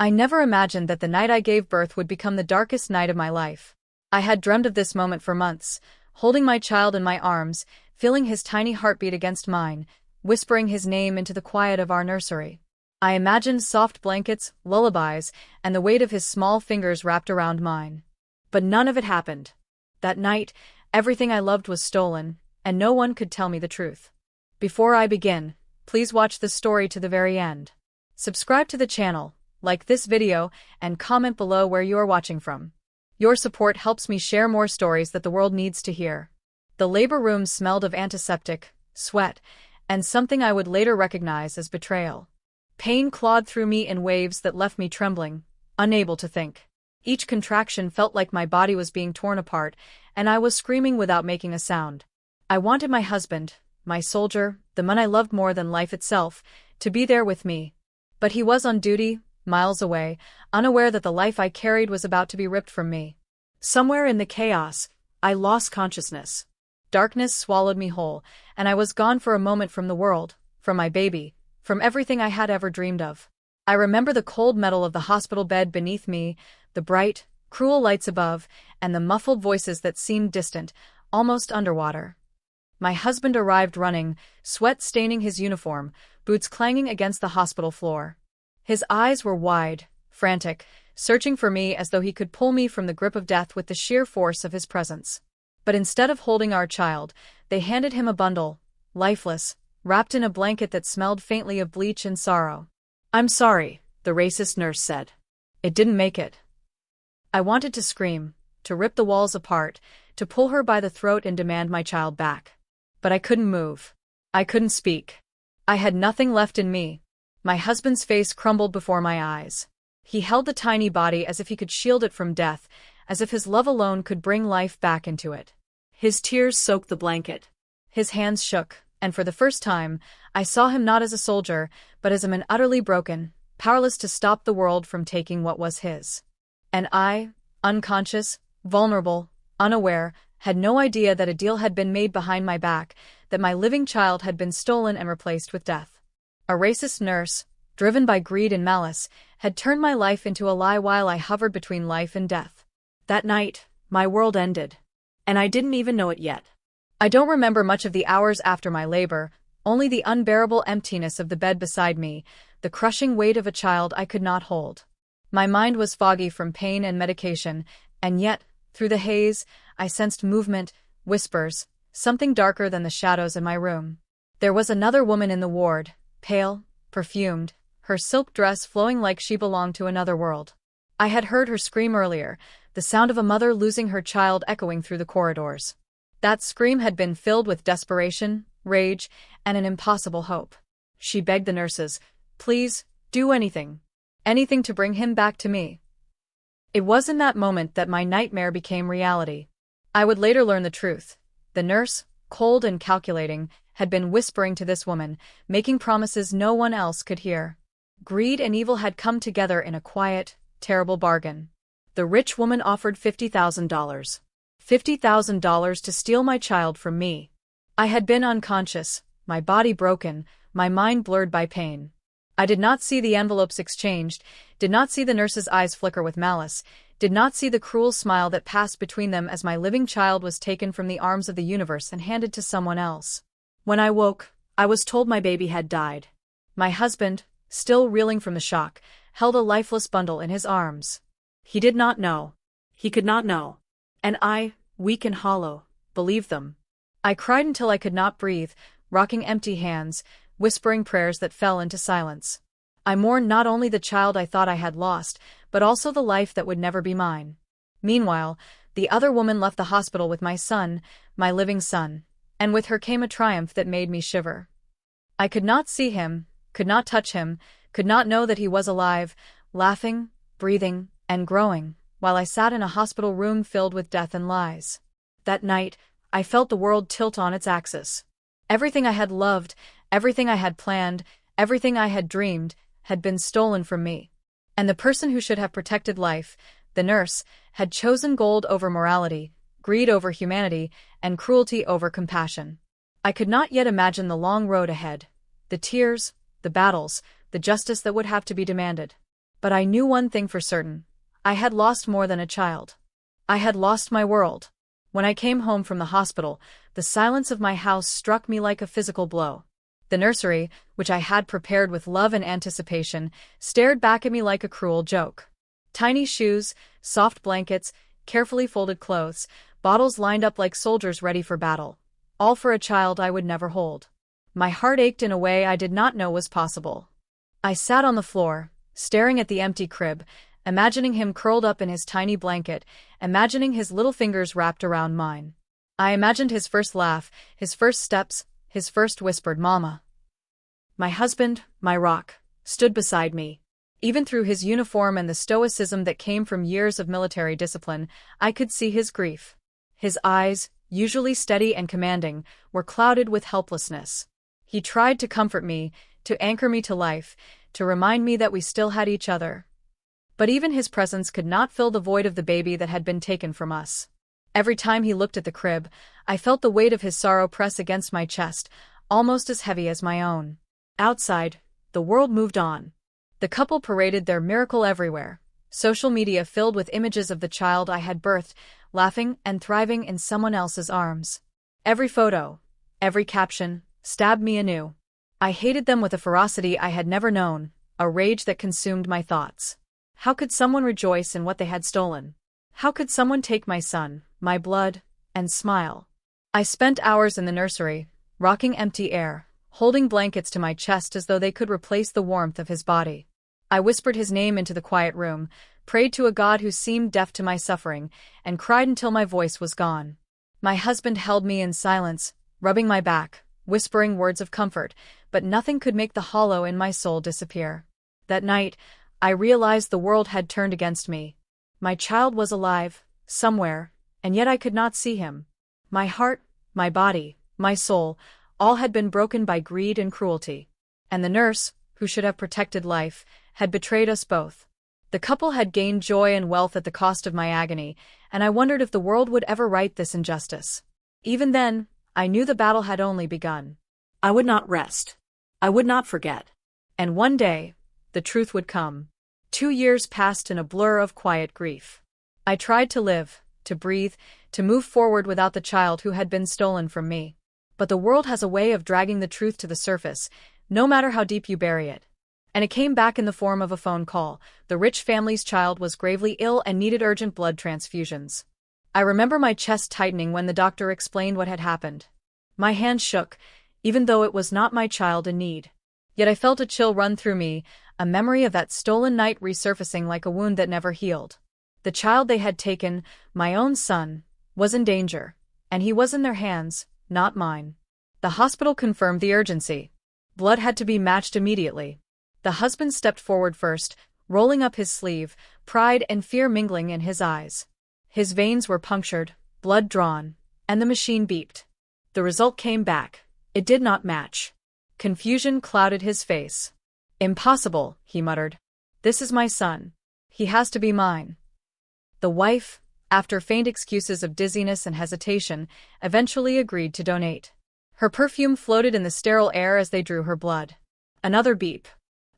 I never imagined that the night I gave birth would become the darkest night of my life. I had dreamed of this moment for months, holding my child in my arms, feeling his tiny heartbeat against mine, whispering his name into the quiet of our nursery. I imagined soft blankets, lullabies, and the weight of his small fingers wrapped around mine. But none of it happened. That night, everything I loved was stolen, and no one could tell me the truth. Before I begin, please watch the story to the very end. Subscribe to the channel, like this video, and comment below where you are watching from. Your support helps me share more stories that the world needs to hear. The labor room smelled of antiseptic, sweat, and something I would later recognize as betrayal. Pain clawed through me in waves that left me trembling, unable to think. Each contraction felt like my body was being torn apart, and I was screaming without making a sound. I wanted my husband, my soldier, the man I loved more than life itself, to be there with me. But he was on duty, miles away, unaware that the life I carried was about to be ripped from me. Somewhere in the chaos, I lost consciousness. Darkness swallowed me whole, and I was gone for a moment from the world, from my baby, from everything I had ever dreamed of. I remember the cold metal of the hospital bed beneath me, the bright, cruel lights above, and the muffled voices that seemed distant, almost underwater. My husband arrived running, sweat staining his uniform, boots clanging against the hospital floor. His eyes were wide, frantic, searching for me as though he could pull me from the grip of death with the sheer force of his presence. But instead of holding our child, they handed him a bundle, lifeless, wrapped in a blanket that smelled faintly of bleach and sorrow. "I'm sorry," the racist nurse said. "It didn't make it." I wanted to scream, to rip the walls apart, to pull her by the throat and demand my child back. But I couldn't move. I couldn't speak. I had nothing left in me. My husband's face crumbled before my eyes. He held the tiny body as if he could shield it from death, as if his love alone could bring life back into it. His tears soaked the blanket. His hands shook, and for the first time, I saw him not as a soldier, but as a man utterly broken, powerless to stop the world from taking what was his. And I, unconscious, vulnerable, unaware, had no idea that a deal had been made behind my back, that my living child had been stolen and replaced with death. A racist nurse, driven by greed and malice, had turned my life into a lie while I hovered between life and death. That night, my world ended. And I didn't even know it yet. I don't remember much of the hours after my labor, only the unbearable emptiness of the bed beside me, the crushing weight of a child I could not hold. My mind was foggy from pain and medication, and yet, through the haze, I sensed movement, whispers, something darker than the shadows in my room. There was another woman in the ward, pale, perfumed, her silk dress flowing like she belonged to another world. I had heard her scream earlier, the sound of a mother losing her child echoing through the corridors. That scream had been filled with desperation, rage, and an impossible hope. She begged the nurses, "Please, do anything. Anything to bring him back to me." It was in that moment that my nightmare became reality. I would later learn the truth. The nurse, cold and calculating, had been whispering to this woman, making promises no one else could hear. Greed and evil had come together in a quiet, terrible bargain. The rich woman offered $50,000. $50,000 to steal my child from me. I had been unconscious, my body broken, my mind blurred by pain. I did not see the envelopes exchanged, did not see the nurse's eyes flicker with malice, did not see the cruel smile that passed between them as my living child was taken from the arms of the universe and handed to someone else. When I woke, I was told my baby had died. My husband, still reeling from the shock, held a lifeless bundle in his arms. He did not know. He could not know. And I, weak and hollow, believed them. I cried until I could not breathe, rocking empty hands, whispering prayers that fell into silence. I mourned not only the child I thought I had lost, but also the life that would never be mine. Meanwhile, the other woman left the hospital with my son, my living son, and with her came a triumph that made me shiver. I could not see him, could not touch him, could not know that he was alive, laughing, breathing, and growing, while I sat in a hospital room filled with death and lies. That night, I felt the world tilt on its axis. Everything I had loved, everything I had planned, everything I had dreamed, had been stolen from me. And the person who should have protected life, the nurse, had chosen gold over morality, greed over humanity, and cruelty over compassion. I could not yet imagine the long road ahead, the tears, the battles, the justice that would have to be demanded. But I knew one thing for certain. I had lost more than a child. I had lost my world. When I came home from the hospital, the silence of my house struck me like a physical blow. The nursery, which I had prepared with love and anticipation, stared back at me like a cruel joke. Tiny shoes, soft blankets, carefully folded clothes, bottles lined up like soldiers ready for battle. All for a child I would never hold. My heart ached in a way I did not know was possible. I sat on the floor, staring at the empty crib, imagining him curled up in his tiny blanket, imagining his little fingers wrapped around mine. I imagined his first laugh, his first steps, his first whispered "Mama." My husband, my rock, stood beside me. Even through his uniform and the stoicism that came from years of military discipline, I could see his grief. His eyes, usually steady and commanding, were clouded with helplessness. He tried to comfort me, to anchor me to life, to remind me that we still had each other. But even his presence could not fill the void of the baby that had been taken from us. Every time he looked at the crib, I felt the weight of his sorrow press against my chest, almost as heavy as my own. Outside, the world moved on. The couple paraded their miracle everywhere, social media filled with images of the child I had birthed, laughing and thriving in someone else's arms. Every photo, every caption, stabbed me anew. I hated them with a ferocity I had never known, a rage that consumed my thoughts. How could someone rejoice in what they had stolen? How could someone take my son, my blood, and smile? I spent hours in the nursery, rocking empty air, holding blankets to my chest as though they could replace the warmth of his body. I whispered his name into the quiet room, prayed to a God who seemed deaf to my suffering, and cried until my voice was gone. My husband held me in silence, rubbing my back, whispering words of comfort, but nothing could make the hollow in my soul disappear. That night, I realized the world had turned against me. My child was alive, somewhere, and yet I could not see him. My heart, my body, my soul, all had been broken by greed and cruelty. And the nurse, who should have protected life, had betrayed us both. The couple had gained joy and wealth at the cost of my agony, and I wondered if the world would ever right this injustice. Even then, I knew the battle had only begun. I would not rest. I would not forget. And one day, the truth would come. 2 years passed in a blur of quiet grief. I tried to live, to breathe, to move forward without the child who had been stolen from me. But the world has a way of dragging the truth to the surface, no matter how deep you bury it. And it came back in the form of a phone call. The rich family's child was gravely ill and needed urgent blood transfusions. I remember my chest tightening when the doctor explained what had happened. My hand shook, even though it was not my child in need. Yet I felt a chill run through me, a memory of that stolen night resurfacing like a wound that never healed. The child they had taken, my own son, was in danger, and he was in their hands, not mine. The hospital confirmed the urgency. Blood had to be matched immediately. The husband stepped forward first, rolling up his sleeve, pride and fear mingling in his eyes. His veins were punctured, blood drawn, and the machine beeped. The result came back. It did not match. Confusion clouded his face. "Impossible," he muttered. "This is my son. He has to be mine." The wife, after faint excuses of dizziness and hesitation, eventually agreed to donate. Her perfume floated in the sterile air as they drew her blood. Another beep.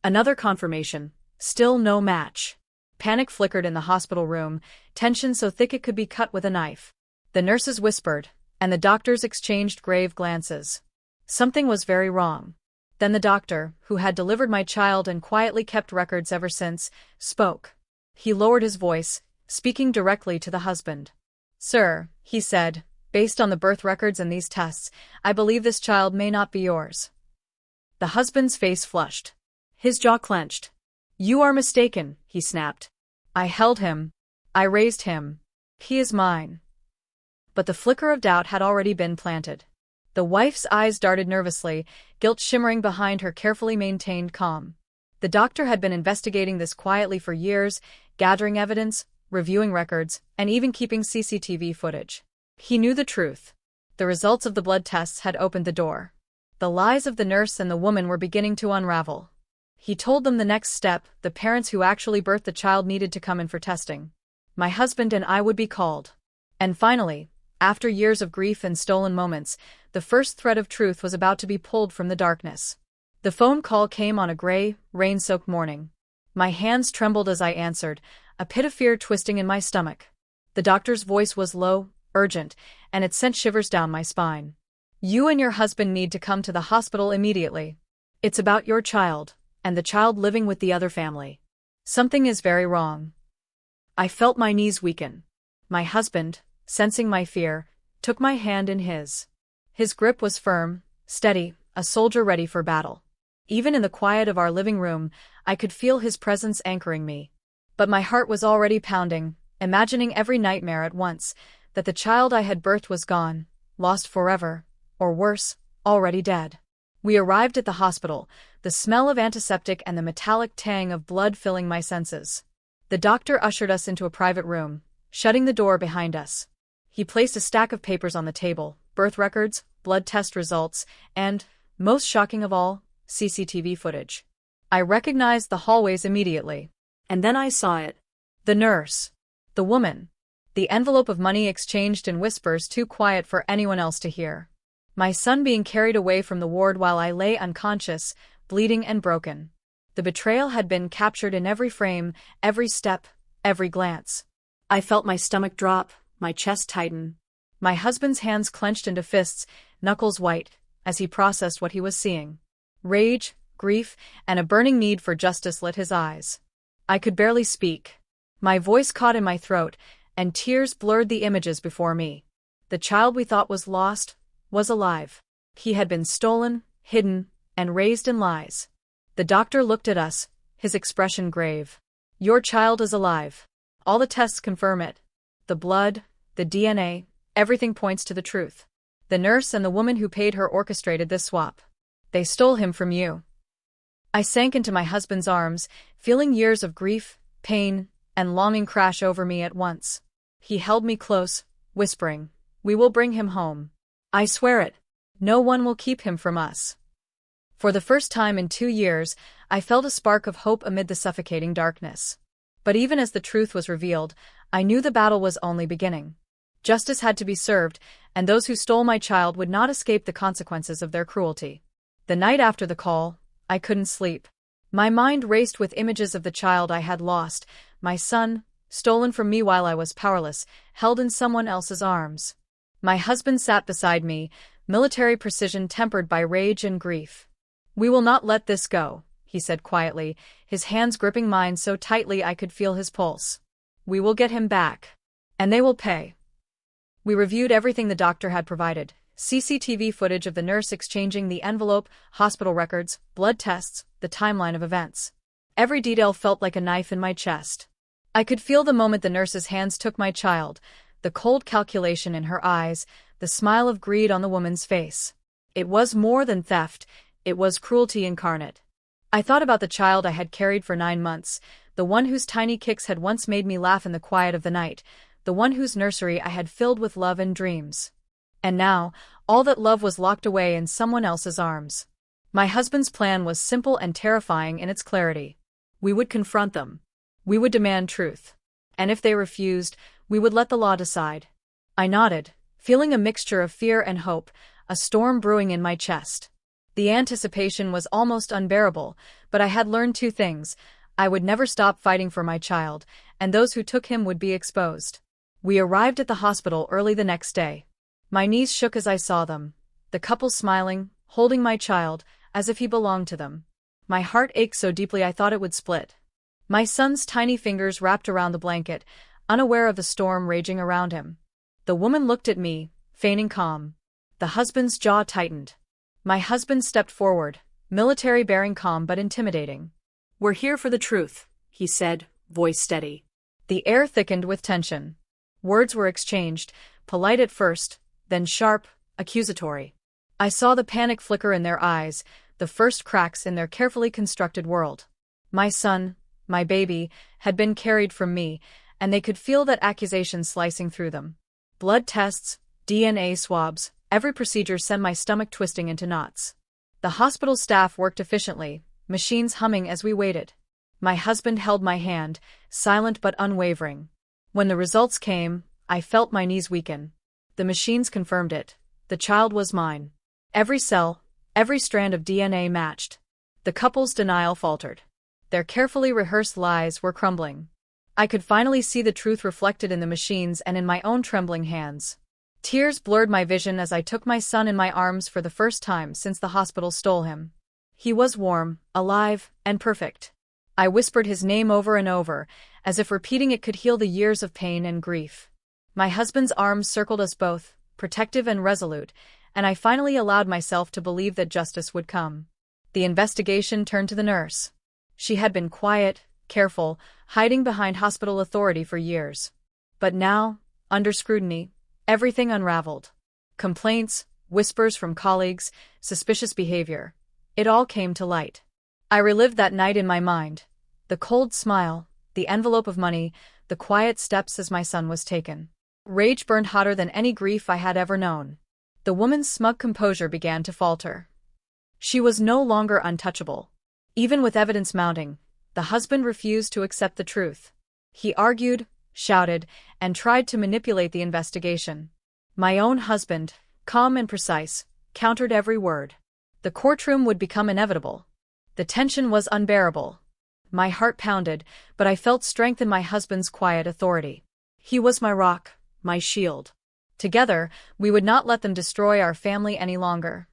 Another confirmation. Still no match. Panic flickered in the hospital room, tension so thick it could be cut with a knife. The nurses whispered, and the doctors exchanged grave glances. Something was very wrong. Then the doctor, who had delivered my child and quietly kept records ever since, spoke. He lowered his voice, speaking directly to the husband. "Sir," he said, "based on the birth records and these tests, I believe this child may not be yours." The husband's face flushed. His jaw clenched. "You are mistaken," he snapped. "I held him. I raised him. He is mine." But the flicker of doubt had already been planted. The wife's eyes darted nervously, guilt shimmering behind her carefully maintained calm. The doctor had been investigating this quietly for years, gathering evidence, reviewing records, and even keeping CCTV footage. He knew the truth. The results of the blood tests had opened the door. The lies of the nurse and the woman were beginning to unravel. He told them the next step, the parents who actually birthed the child needed to come in for testing. My husband and I would be called. And finally, after years of grief and stolen moments, the first thread of truth was about to be pulled from the darkness. The phone call came on a gray, rain-soaked morning. My hands trembled as I answered, a pit of fear twisting in my stomach. The doctor's voice was low, urgent, and it sent shivers down my spine. You and your husband need to come to the hospital immediately. It's about your child, and the child living with the other family. Something is very wrong. I felt my knees weaken. My husband, sensing my fear, took my hand in his. His grip was firm, steady, a soldier ready for battle. Even in the quiet of our living room, I could feel his presence anchoring me. But my heart was already pounding, imagining every nightmare at once, that the child I had birthed was gone, lost forever, or worse, already dead. We arrived at the hospital, the smell of antiseptic and the metallic tang of blood filling my senses. The doctor ushered us into a private room, shutting the door behind us. He placed a stack of papers on the table, birth records, blood test results, and, most shocking of all, CCTV footage. I recognized the hallways immediately. And then I saw it. The nurse. The woman. The envelope of money exchanged in whispers too quiet for anyone else to hear. My son being carried away from the ward while I lay unconscious, bleeding and broken. The betrayal had been captured in every frame, every step, every glance. I felt my stomach drop, my chest tighten. My husband's hands clenched into fists, knuckles white, as he processed what he was seeing. Rage, grief, and a burning need for justice lit his eyes. I could barely speak. My voice caught in my throat, and tears blurred the images before me. The child we thought was lost was alive. He had been stolen, hidden, and raised in lies. The doctor looked at us, his expression grave. Your child is alive. All the tests confirm it. The blood, the DNA, everything points to the truth. The nurse and the woman who paid her orchestrated this swap. They stole him from you. I sank into my husband's arms, feeling years of grief, pain, and longing crash over me at once. He held me close, whispering, "We will bring him home. I swear it. No one will keep him from us." For the first time in 2 years, I felt a spark of hope amid the suffocating darkness. But even as the truth was revealed, I knew the battle was only beginning. Justice had to be served, and those who stole my child would not escape the consequences of their cruelty. The night after the call, I couldn't sleep. My mind raced with images of the child I had lost, my son, stolen from me while I was powerless, held in someone else's arms. My husband sat beside me, military precision tempered by rage and grief. "We will not let this go," he said quietly, his hands gripping mine so tightly I could feel his pulse. "We will get him back. And they will pay." We reviewed everything the doctor had provided. CCTV footage of the nurse exchanging the envelope, hospital records, blood tests, the timeline of events. Every detail felt like a knife in my chest. I could feel the moment the nurse's hands took my child, the cold calculation in her eyes, the smile of greed on the woman's face. It was more than theft, it was cruelty incarnate. I thought about the child I had carried for 9 months, the one whose tiny kicks had once made me laugh in the quiet of the night, the one whose nursery I had filled with love and dreams. And now, all that love was locked away in someone else's arms. My husband's plan was simple and terrifying in its clarity. We would confront them. We would demand truth. And if they refused, we would let the law decide. I nodded, feeling a mixture of fear and hope, a storm brewing in my chest. The anticipation was almost unbearable, but I had learned 2 things. I would never stop fighting for my child, and those who took him would be exposed. We arrived at the hospital early the next day. My knees shook as I saw them, the couple smiling, holding my child, as if he belonged to them. My heart ached so deeply I thought it would split. My son's tiny fingers wrapped around the blanket, unaware of the storm raging around him. The woman looked at me, feigning calm. The husband's jaw tightened. My husband stepped forward, military-bearing calm but intimidating. "We're here for the truth," he said, voice steady. The air thickened with tension. Words were exchanged, polite at first, then sharp, accusatory. I saw the panic flicker in their eyes, the first cracks in their carefully constructed world. My son, my baby, had been carried from me, and they could feel that accusation slicing through them. Blood tests, DNA swabs, every procedure sent my stomach twisting into knots. The hospital staff worked efficiently, machines humming as we waited. My husband held my hand, silent but unwavering. When the results came, I felt my knees weaken. The machines confirmed it. The child was mine. Every cell, every strand of DNA matched. The couple's denial faltered. Their carefully rehearsed lies were crumbling. I could finally see the truth reflected in the machines and in my own trembling hands. Tears blurred my vision as I took my son in my arms for the first time since the hospital stole him. He was warm, alive, and perfect. I whispered his name over and over, as if repeating it could heal the years of pain and grief. My husband's arms circled us both, protective and resolute, and I finally allowed myself to believe that justice would come. The investigation turned to the nurse. She had been quiet, careful, hiding behind hospital authority for years. But now, under scrutiny, everything unraveled. Complaints, whispers from colleagues, suspicious behavior. It all came to light. I relived that night in my mind. The cold smile, the envelope of money, the quiet steps as my son was taken. Rage burned hotter than any grief I had ever known. The woman's smug composure began to falter. She was no longer untouchable. Even with evidence mounting, the husband refused to accept the truth. He argued, shouted, and tried to manipulate the investigation. My own husband, calm and precise, countered every word. The courtroom would become inevitable. The tension was unbearable. My heart pounded, but I felt strength in my husband's quiet authority. He was my rock, my shield. Together, we would not let them destroy our family any longer.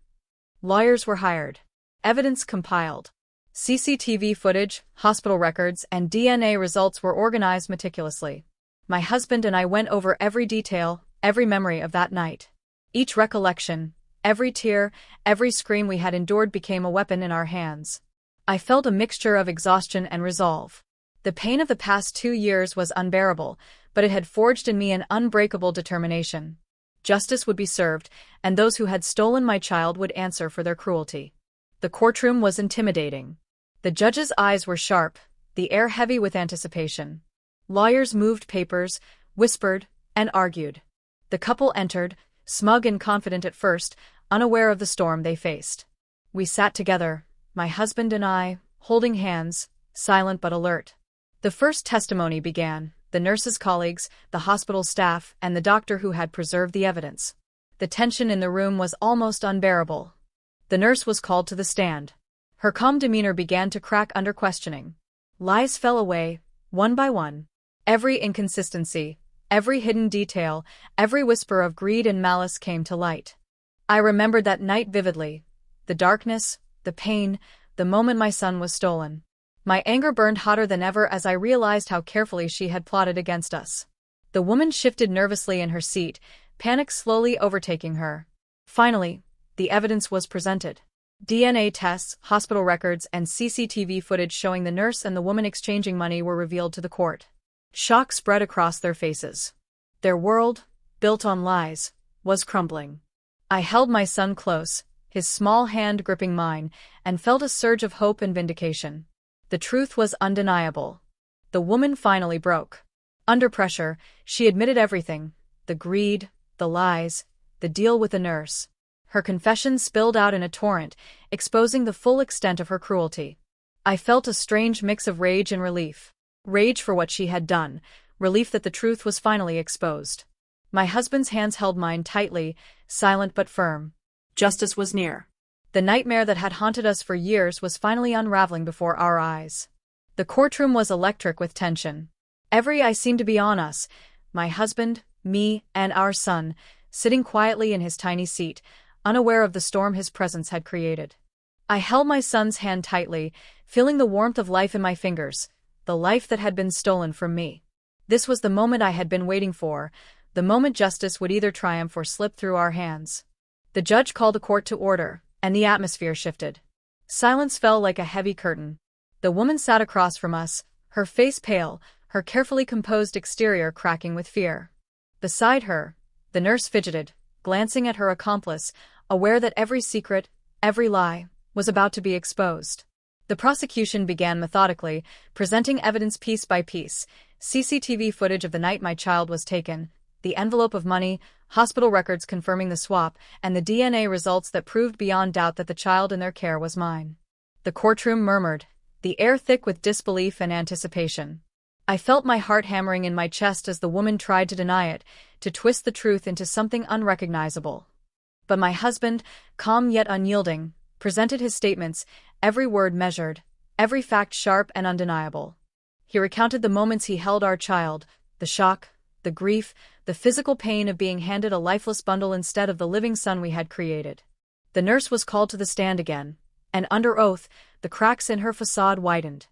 Lawyers were hired. Evidence compiled. CCTV footage, hospital records, and DNA results were organized meticulously. My husband and I went over every detail, every memory of that night. Each recollection, every tear, every scream we had endured became a weapon in our hands. I felt a mixture of exhaustion and resolve. The pain of the past 2 years was unbearable, but it had forged in me an unbreakable determination. Justice would be served, and those who had stolen my child would answer for their cruelty. The courtroom was intimidating. The judge's eyes were sharp, the air heavy with anticipation. Lawyers moved papers, whispered, and argued. The couple entered, smug and confident at first, unaware of the storm they faced. We sat together, my husband and I, holding hands, silent but alert. The first testimony began, the nurse's colleagues, the hospital staff, and the doctor who had preserved the evidence. The tension in the room was almost unbearable. The nurse was called to the stand. Her calm demeanor began to crack under questioning. Lies fell away, one by one. Every inconsistency, every hidden detail, every whisper of greed and malice came to light. I remembered that night vividly. The darkness, the pain, the moment my son was stolen. My anger burned hotter than ever as I realized how carefully she had plotted against us. The woman shifted nervously in her seat, panic slowly overtaking her. Finally, the evidence was presented. DNA tests, hospital records, and CCTV footage showing the nurse and the woman exchanging money were revealed to the court. Shock spread across their faces. Their world, built on lies, was crumbling. I held my son close, his small hand gripping mine, and felt a surge of hope and vindication. The truth was undeniable. The woman finally broke. Under pressure, she admitted everything: the greed, the lies, the deal with the nurse. Her confession spilled out in a torrent, exposing the full extent of her cruelty. I felt a strange mix of rage and relief. Rage for what she had done, relief that the truth was finally exposed. My husband's hands held mine tightly, silent but firm. Justice was near. The nightmare that had haunted us for years was finally unraveling before our eyes. The courtroom was electric with tension. Every eye seemed to be on us, my husband, me, and our son, sitting quietly in his tiny seat, unaware of the storm his presence had created. I held my son's hand tightly, feeling the warmth of life in my fingers, the life that had been stolen from me. This was the moment I had been waiting for, the moment justice would either triumph or slip through our hands. The judge called the court to order, and the atmosphere shifted. Silence fell like a heavy curtain. The woman sat across from us, her face pale, her carefully composed exterior cracking with fear. Beside her, the nurse fidgeted, glancing at her accomplice, aware that every secret, every lie, was about to be exposed. The prosecution began methodically, presenting evidence piece by piece: CCTV footage of the night my child was taken, the envelope of money, hospital records confirming the swap, and the DNA results that proved beyond doubt that the child in their care was mine. The courtroom murmured, the air thick with disbelief and anticipation. I felt my heart hammering in my chest as the woman tried to deny it, to twist the truth into something unrecognizable. But my husband, calm yet unyielding, presented his statements, every word measured, every fact sharp and undeniable. He recounted the moments he held our child, the shock, the grief, the physical pain of being handed a lifeless bundle instead of the living son we had created. The nurse was called to the stand again, and under oath, the cracks in her facade widened.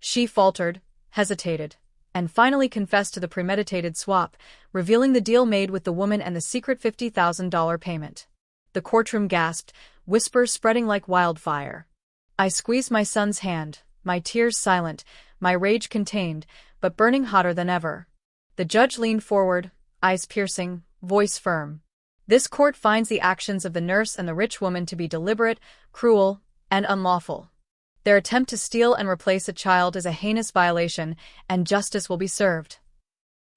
She faltered, hesitated, and finally confessed to the premeditated swap, revealing the deal made with the woman and the secret $50,000 payment. The courtroom gasped, whispers spreading like wildfire. I squeezed my son's hand, my tears silent, my rage contained, but burning hotter than ever. The judge leaned forward, eyes piercing, voice firm. This court finds the actions of the nurse and the rich woman to be deliberate, cruel, and unlawful. Their attempt to steal and replace a child is a heinous violation, and justice will be served.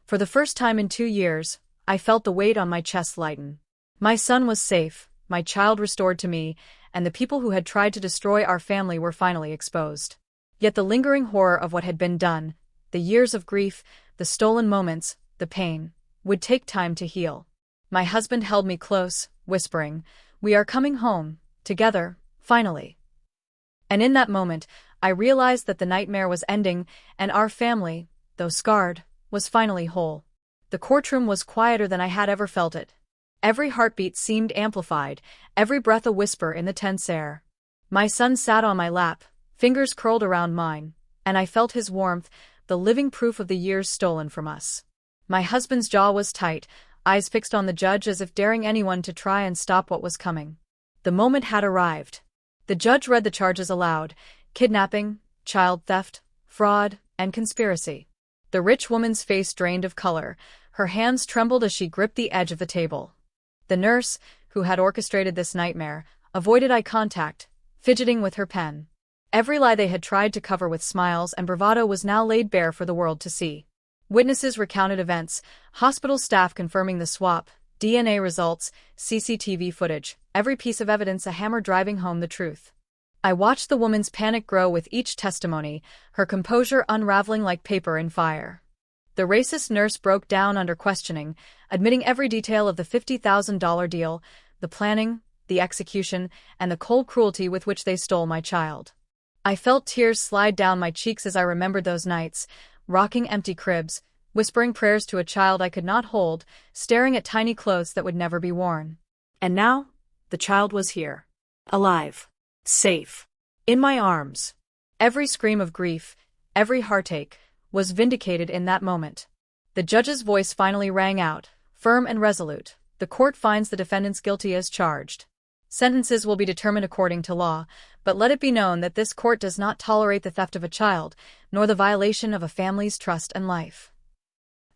For the first time in 2 years, I felt the weight on my chest lighten. My son was safe, my child restored to me, and the people who had tried to destroy our family were finally exposed. Yet the lingering horror of what had been done, the years of grief, the stolen moments, the pain, would take time to heal. My husband held me close, whispering, "We are coming home, together, finally." And in that moment, I realized that the nightmare was ending, and our family, though scarred, was finally whole. The courtroom was quieter than I had ever felt it. Every heartbeat seemed amplified, every breath a whisper in the tense air. My son sat on my lap, fingers curled around mine, and I felt his warmth, the living proof of the years stolen from us. My husband's jaw was tight, eyes fixed on the judge as if daring anyone to try and stop what was coming. The moment had arrived. The judge read the charges aloud: kidnapping, child theft, fraud, and conspiracy. The rich woman's face drained of color, her hands trembled as she gripped the edge of the table. The nurse, who had orchestrated this nightmare, avoided eye contact, fidgeting with her pen. Every lie they had tried to cover with smiles and bravado was now laid bare for the world to see. Witnesses recounted events, hospital staff confirming the swap, DNA results, CCTV footage, every piece of evidence a hammer driving home the truth. I watched the woman's panic grow with each testimony, her composure unraveling like paper in fire. The racist nurse broke down under questioning, admitting every detail of the $50,000 deal, the planning, the execution, and the cold cruelty with which they stole my child. I felt tears slide down my cheeks as I remembered those nights, rocking empty cribs, whispering prayers to a child I could not hold, staring at tiny clothes that would never be worn. And now, the child was here. Alive. Safe. In my arms. Every scream of grief, every heartache, was vindicated in that moment. The judge's voice finally rang out, firm and resolute. The court finds the defendants guilty as charged. Sentences will be determined according to law, but let it be known that this court does not tolerate the theft of a child, nor the violation of a family's trust and life.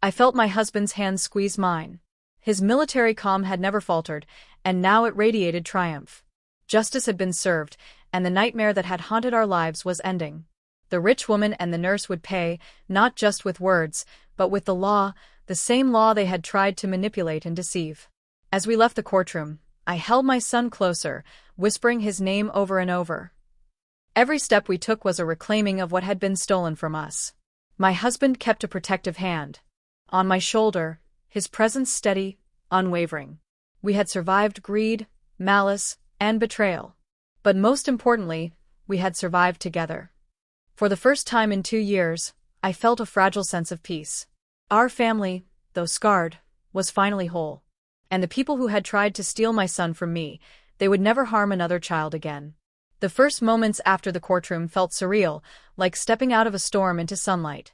I felt my husband's hand squeeze mine. His military calm had never faltered, and now it radiated triumph. Justice had been served, and the nightmare that had haunted our lives was ending. The rich woman and the nurse would pay, not just with words, but with the law, the same law they had tried to manipulate and deceive. As we left the courtroom, I held my son closer, whispering his name over and over. Every step we took was a reclaiming of what had been stolen from us. My husband kept a protective hand on my shoulder, his presence steady, unwavering. We had survived greed, malice, and betrayal. But most importantly, we had survived together. For the first time in 2 years, I felt a fragile sense of peace. Our family, though scarred, was finally whole. And the people who had tried to steal my son from me, they would never harm another child again. The first moments after the courtroom felt surreal, like stepping out of a storm into sunlight.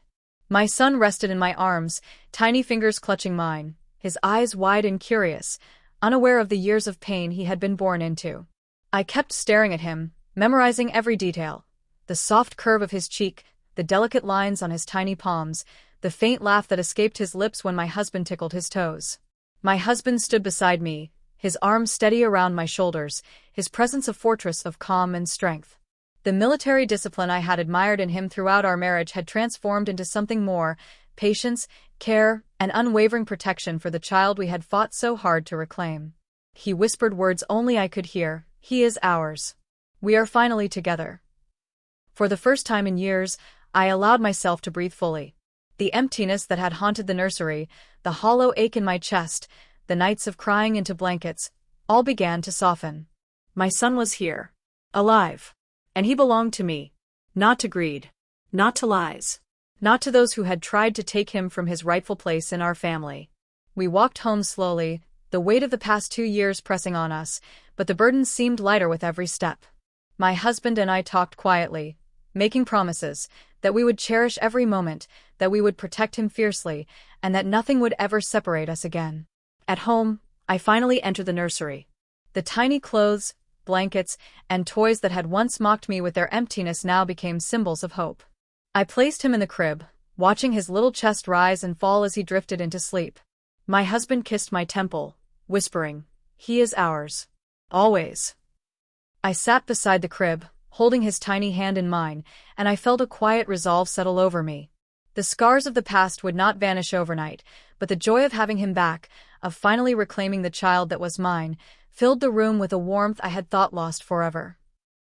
My son rested in my arms, tiny fingers clutching mine, his eyes wide and curious, unaware of the years of pain he had been born into. I kept staring at him, memorizing every detail. The soft curve of his cheek, the delicate lines on his tiny palms, the faint laugh that escaped his lips when my husband tickled his toes. My husband stood beside me, his arms steady around my shoulders, his presence a fortress of calm and strength. The military discipline I had admired in him throughout our marriage had transformed into something more: patience, care, and unwavering protection for the child we had fought so hard to reclaim. He whispered words only I could hear: "He is ours. We are finally together." For the first time in years, I allowed myself to breathe fully. The emptiness that had haunted the nursery, the hollow ache in my chest, the nights of crying into blankets, all began to soften. My son was here. Alive. And he belonged to me. Not to greed. Not to lies. Not to those who had tried to take him from his rightful place in our family. We walked home slowly, the weight of the past 2 years pressing on us, but the burden seemed lighter with every step. My husband and I talked quietly, making promises that we would cherish every moment, that we would protect him fiercely, and that nothing would ever separate us again. At home, I finally entered the nursery. The tiny clothes, blankets, and toys that had once mocked me with their emptiness now became symbols of hope. I placed him in the crib, watching his little chest rise and fall as he drifted into sleep. My husband kissed my temple, whispering, "He is ours. Always." I sat beside the crib, holding his tiny hand in mine, and I felt a quiet resolve settle over me. The scars of the past would not vanish overnight, but the joy of having him back, of finally reclaiming the child that was mine, filled the room with a warmth I had thought lost forever.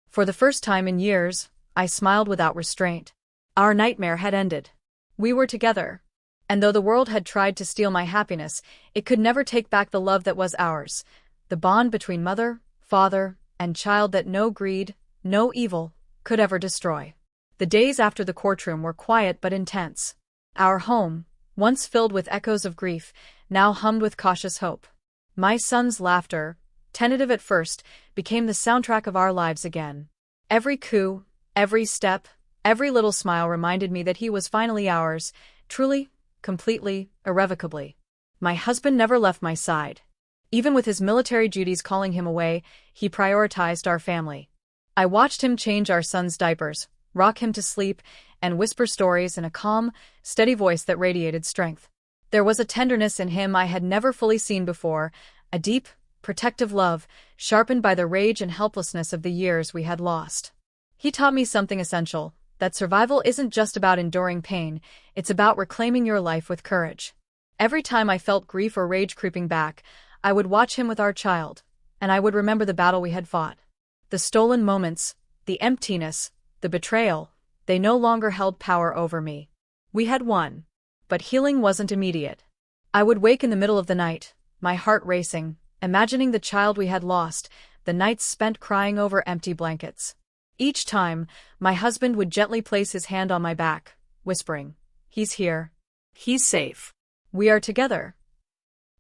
For the first time in years, I smiled without restraint. Our nightmare had ended. We were together. And though the world had tried to steal my happiness, it could never take back the love that was ours, the bond between mother, father, and child that no greed, no evil, could ever destroy. The days after the courtroom were quiet but intense. Our home, once filled with echoes of grief, now hummed with cautious hope. My son's laughter, tentative at first, became the soundtrack of our lives again. Every coo, every step, every little smile reminded me that he was finally ours, truly, completely, irrevocably. My husband never left my side. Even with his military duties calling him away, he prioritized our family. I watched him change our son's diapers, rock him to sleep, and whisper stories in a calm, steady voice that radiated strength. There was a tenderness in him I had never fully seen before, a deep, protective love, sharpened by the rage and helplessness of the years we had lost. He taught me something essential, that survival isn't just about enduring pain, it's about reclaiming your life with courage. Every time I felt grief or rage creeping back, I would watch him with our child, and I would remember the battle we had fought. The stolen moments, the emptiness, the betrayal, they no longer held power over me. We had won. But healing wasn't immediate. I would wake in the middle of the night, my heart racing, imagining the child we had lost, the nights spent crying over empty blankets. Each time, my husband would gently place his hand on my back, whispering, "He's here. He's safe. We are together."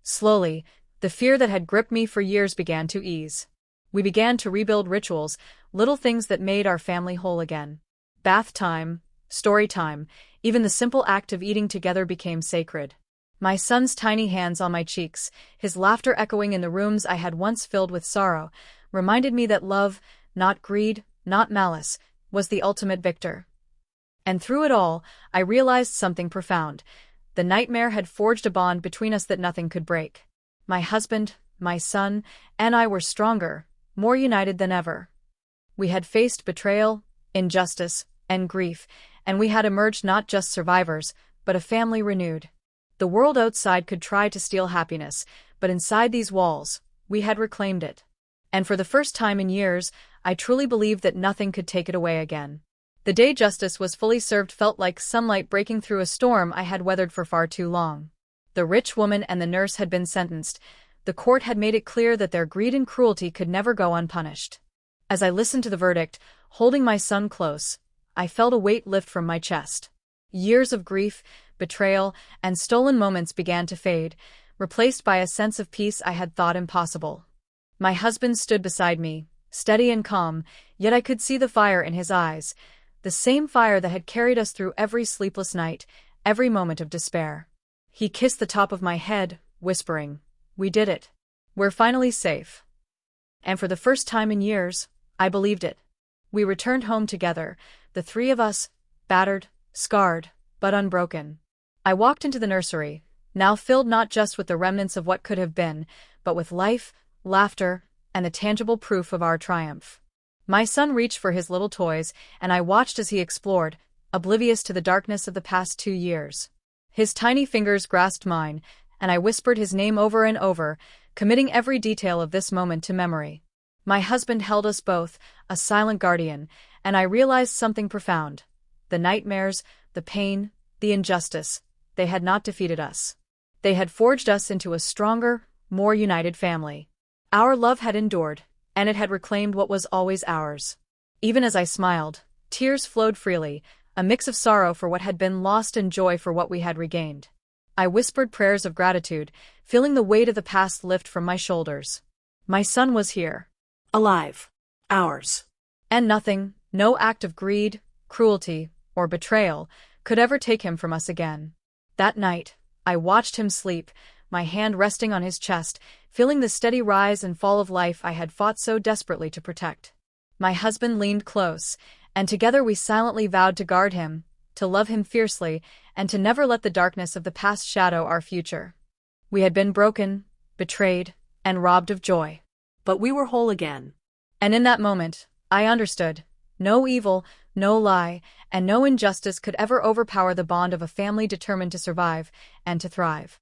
Slowly, the fear that had gripped me for years began to ease. We began to rebuild rituals, little things that made our family whole again. Bath time, story time, even the simple act of eating together became sacred. My son's tiny hands on my cheeks, his laughter echoing in the rooms I had once filled with sorrow, reminded me that love, not greed, not malice, was the ultimate victor. And through it all, I realized something profound. The nightmare had forged a bond between us that nothing could break. My husband, my son, and I were stronger, more united than ever. We had faced betrayal, injustice, and grief, and we had emerged not just survivors, but a family renewed. The world outside could try to steal happiness, but inside these walls, we had reclaimed it. And for the first time in years, I truly believed that nothing could take it away again. The day justice was fully served felt like sunlight breaking through a storm I had weathered for far too long. The rich woman and the nurse had been sentenced. The court had made it clear that their greed and cruelty could never go unpunished. As I listened to the verdict, holding my son close, I felt a weight lift from my chest. Years of grief, betrayal, and stolen moments began to fade, replaced by a sense of peace I had thought impossible. My husband stood beside me, steady and calm, yet I could see the fire in his eyes, the same fire that had carried us through every sleepless night, every moment of despair. He kissed the top of my head, whispering, "We did it. We're finally safe." And for the first time in years, I believed it. We returned home together, the three of us, battered, scarred, but unbroken. I walked into the nursery, now filled not just with the remnants of what could have been, but with life, laughter, and the tangible proof of our triumph. My son reached for his little toys, and I watched as he explored, oblivious to the darkness of the past 2 years. His tiny fingers grasped mine, and I whispered his name over and over, committing every detail of this moment to memory. My husband held us both, a silent guardian, and I realized something profound. The nightmares, the pain, the injustice, they had not defeated us. They had forged us into a stronger, more united family. Our love had endured, and it had reclaimed what was always ours. Even as I smiled, Tears flowed freely, a mix of sorrow for what had been lost and joy for what we had regained. I whispered prayers of gratitude, feeling the weight of the past lift from my shoulders. My son was here. Alive. Ours. And nothing, no act of greed, cruelty, or betrayal, could ever take him from us again. That night, I watched him sleep, my hand resting on his chest, feeling the steady rise and fall of life I had fought so desperately to protect. My husband leaned close, and together we silently vowed to guard him, to love him fiercely, and to never let the darkness of the past shadow our future. We had been broken, betrayed, and robbed of joy. But we were whole again. And in that moment, I understood. No evil, no lie, and no injustice could ever overpower the bond of a family determined to survive and to thrive.